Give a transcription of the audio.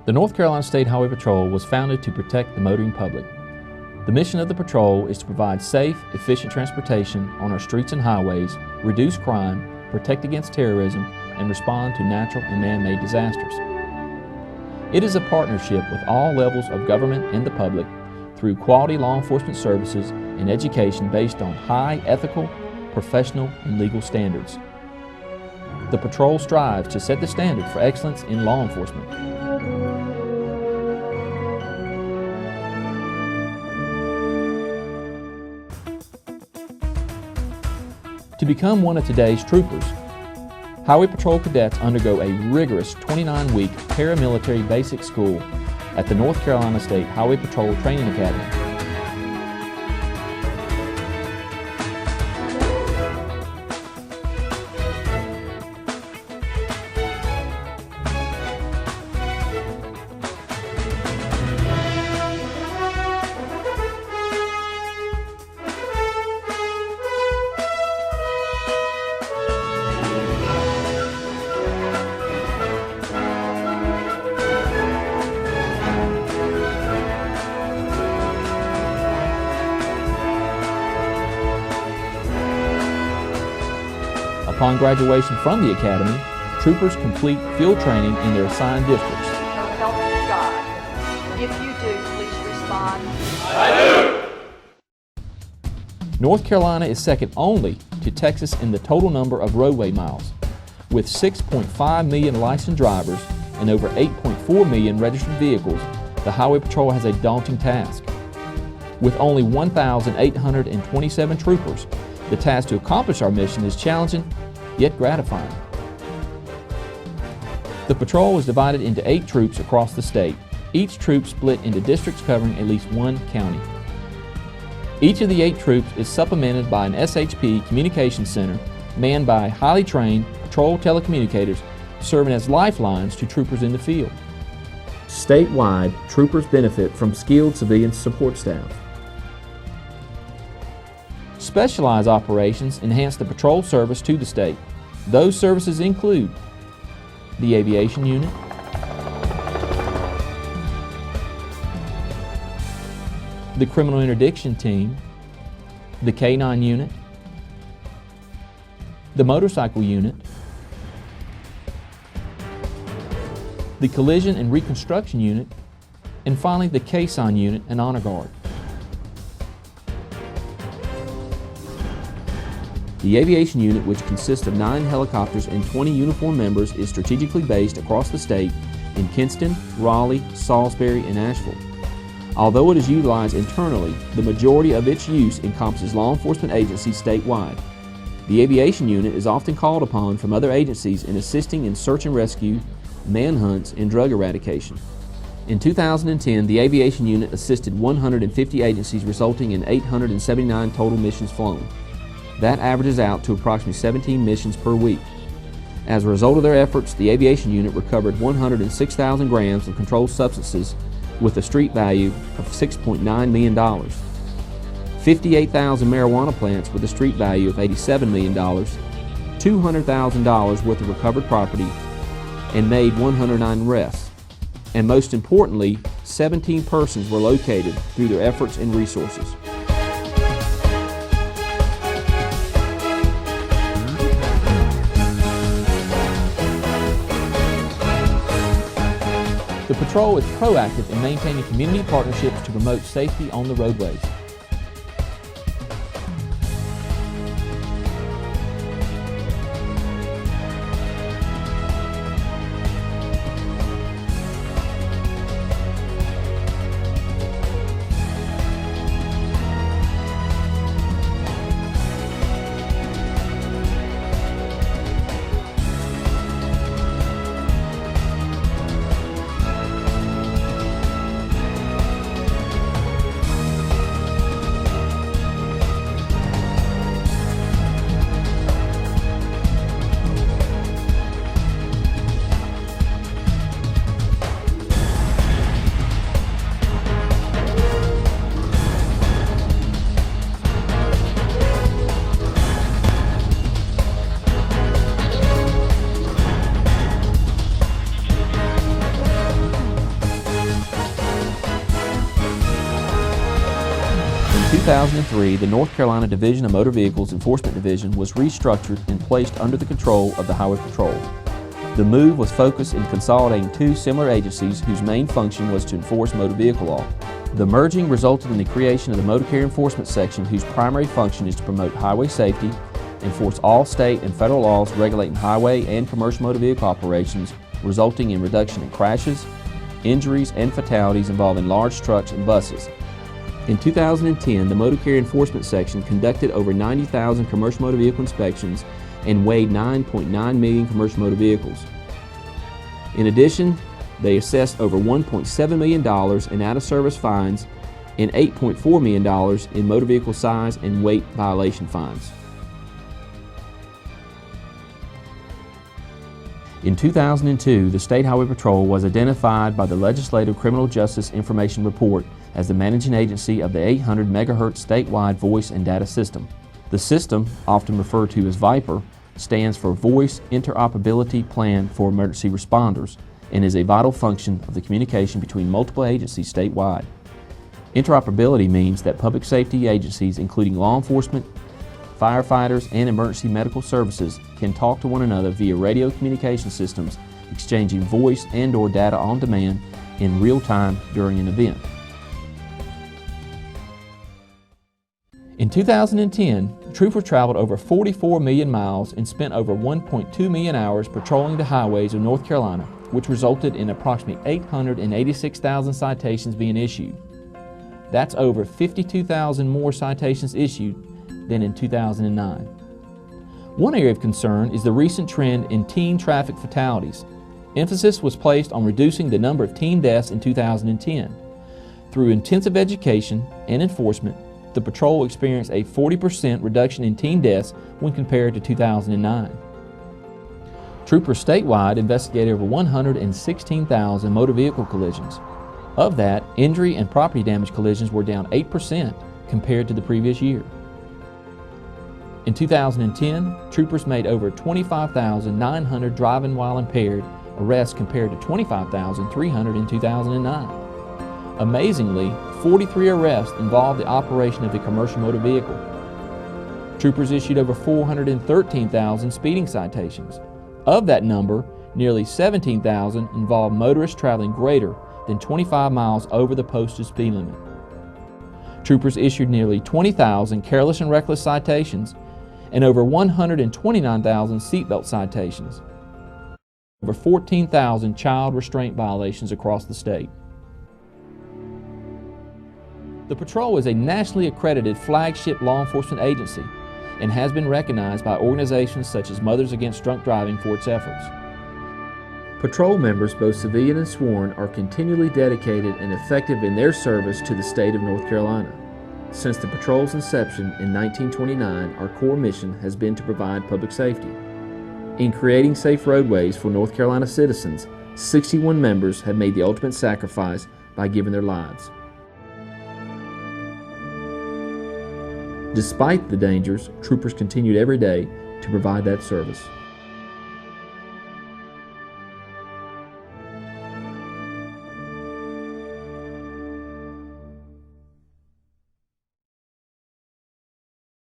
The North Carolina State Highway Patrol was founded to protect the motoring public. The mission of the patrol is to provide safe, efficient transportation on our streets and highways, reduce crime, protect against terrorism, and respond to natural and man-made disasters. It is a partnership with all levels of government and the public through quality law enforcement services and education based on high ethical, professional, and legal standards. The patrol strives to set the standard for excellence in law enforcement. To become one of today's troopers, Highway Patrol cadets undergo a rigorous 29-week paramilitary basic school at the North Carolina State Highway Patrol Training Academy. Upon graduation from the Academy, troopers complete field training in their assigned districts. So help me God. If you do, please respond. I do! North Carolina is second only to Texas in the total number of roadway miles. With 6.5 million licensed drivers and over 8.4 million registered vehicles, the Highway Patrol has a daunting task. With only 1,827 troopers, the task to accomplish our mission is challenging, yet gratifying. The patrol is divided into 8 troops across the state, each troop split into districts covering at least one county. Each of the 8 troops is supplemented by an SHP communication center manned by highly trained patrol telecommunicators serving as lifelines to troopers in the field. Statewide, troopers benefit from skilled civilian support staff. Specialized operations enhance the patrol service to the state. Those services include the Aviation Unit, the Criminal Interdiction Team, the K-9 Unit, the Motorcycle Unit, the Collision and Reconstruction Unit, and finally the Caisson Unit and Honor Guard. The Aviation Unit, which consists of 9 helicopters and 20 uniformed members, is strategically based across the state in Kinston, Raleigh, Salisbury, and Asheville. Although it is utilized internally, the majority of its use encompasses law enforcement agencies statewide. The Aviation Unit is often called upon from other agencies in assisting in search and rescue, manhunts, and drug eradication. In 2010, the Aviation Unit assisted 150 agencies, resulting in 879 total missions flown. That averages out to approximately 17 missions per week. As a result of their efforts, the Aviation Unit recovered 106,000 grams of controlled substances with a street value of $6.9 million, 58,000 marijuana plants with a street value of $87 million, $200,000 worth of recovered property, and made 109 arrests. And most importantly, 17 persons were located through their efforts and resources. The patrol is proactive in maintaining community partnerships to promote safety on the roadways. 2003, the North Carolina Division of Motor Vehicles Enforcement Division was restructured and placed under the control of the Highway Patrol. The move was focused in consolidating two similar agencies whose main function was to enforce motor vehicle law. The merging resulted in the creation of the Motor Carrier Enforcement Section, whose primary function is to promote highway safety, enforce all state and federal laws regulating highway and commercial motor vehicle operations, resulting in reduction in crashes, injuries, and fatalities involving large trucks and buses. In 2010, the Motor Carrier Enforcement Section conducted over 90,000 commercial motor vehicle inspections and weighed 9.9 million commercial motor vehicles. In addition, they assessed over $1.7 million in out-of-service fines and $8.4 million in motor vehicle size and weight violation fines. In 2002, the State Highway Patrol was identified by the Legislative Criminal Justice Information Report as the managing agency of the 800 MHz statewide voice and data system. The system, often referred to as VIPER, stands for Voice Interoperability Plan for Emergency Responders and is a vital function of the communication between multiple agencies statewide. Interoperability means that public safety agencies, including law enforcement, firefighters, and emergency medical services, can talk to one another via radio communication systems, exchanging voice and/or data on demand in real time during an event. In 2010, troopers traveled over 44 million miles and spent over 1.2 million hours patrolling the highways of North Carolina, which resulted in approximately 886,000 citations being issued. That's over 52,000 more citations issued than in 2009. One area of concern is the recent trend in teen traffic fatalities. Emphasis was placed on reducing the number of teen deaths in 2010. Through intensive education and enforcement, the patrol experienced a 40% reduction in teen deaths when compared to 2009. Troopers statewide investigated over 116,000 motor vehicle collisions. Of that, injury and property damage collisions were down 8% compared to the previous year. In 2010, troopers made over 25,900 driving while impaired arrests compared to 25,300 in 2009. Amazingly, 43 arrests involved the operation of a commercial motor vehicle. Troopers issued over 413,000 speeding citations. Of that number, nearly 17,000 involved motorists traveling greater than 25 miles over the posted speed limit. Troopers issued nearly 20,000 careless and reckless citations and over 129,000 seatbelt citations. Over 14,000 child restraint violations across the state. The Patrol is a nationally accredited flagship law enforcement agency and has been recognized by organizations such as Mothers Against Drunk Driving for its efforts. Patrol members, both civilian and sworn, are continually dedicated and effective in their service to the state of North Carolina. Since the Patrol's inception in 1929, our core mission has been to provide public safety. In creating safe roadways for North Carolina citizens, 61 members have made the ultimate sacrifice by giving their lives. Despite the dangers, troopers continued every day to provide that service.